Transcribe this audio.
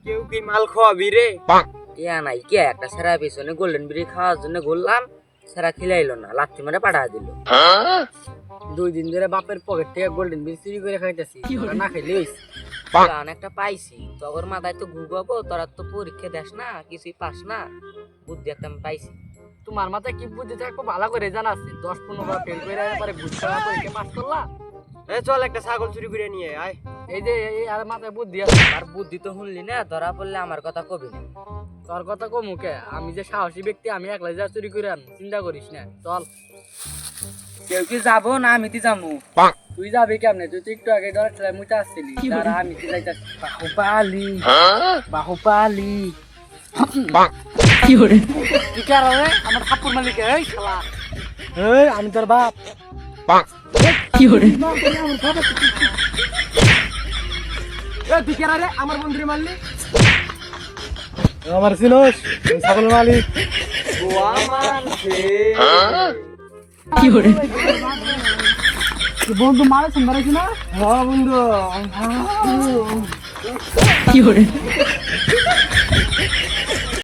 কেউ কি মাল খাওয়াবি রে? ইয়া নাই কে একটা সেরা পিছনে গোল্ডেন বিড়ি খাওয়ার জন্য ঘুরলাম, সেরা খিলাইলো না, লাথি মেরে পাঠা দিল। 2 দিন ধরে বাপের পকেট থেকে গোল্ডেন বিল চুরি করে খাইতেছি, না খাইলে হইছে। একটা পাইছি তোর মাথায় তো ঘুরবো, তোরা তো পরীক্ষা দেস না, কিছুই পাস না, বুদ্ধি একটা আমি পাইছি। তোমার মাথায় কি বুদ্ধি থাকবো ভালো করে জানা আছে। 10-15 বার ফেল করে পরে ঘুষ করার পরীক্ষা পাস করলা। চল একটা ছাগল চুরি করে নিয়ে আয়। এই যে এই আর মাথায় বুদ্ধি আছে। আর বুদ্ধি তো শুনলি না, ধরা পড়লে আমার কথা কবি না। তোর কথা কো মুখে, আমি যে সাহসী ব্যক্তি, আমি একলা যা চুরি করে আনবো, চিন্তা করিস না। চল। কেউ কি যাবো না আমি তো যাবো? তুই যাবি কেমনে? তুই তো একটু আগে ধর খেলা মুইতে আসছিলি, তারা আমি কি যাইতাছি। বাহুপালি বাহুপালি কি করে কি কারণে আমার থাপ্পড় মালিক? এই শালা, এই আমি তোর বাপ। কি করে তুই কেরা রে আমার বন্ধুরে মারলি? আমার ছিলস ছাগল মালিক। কি করে বন্ধু মারে শুনবারাইছি না? হ্যাঁ বন্ধু। কি করে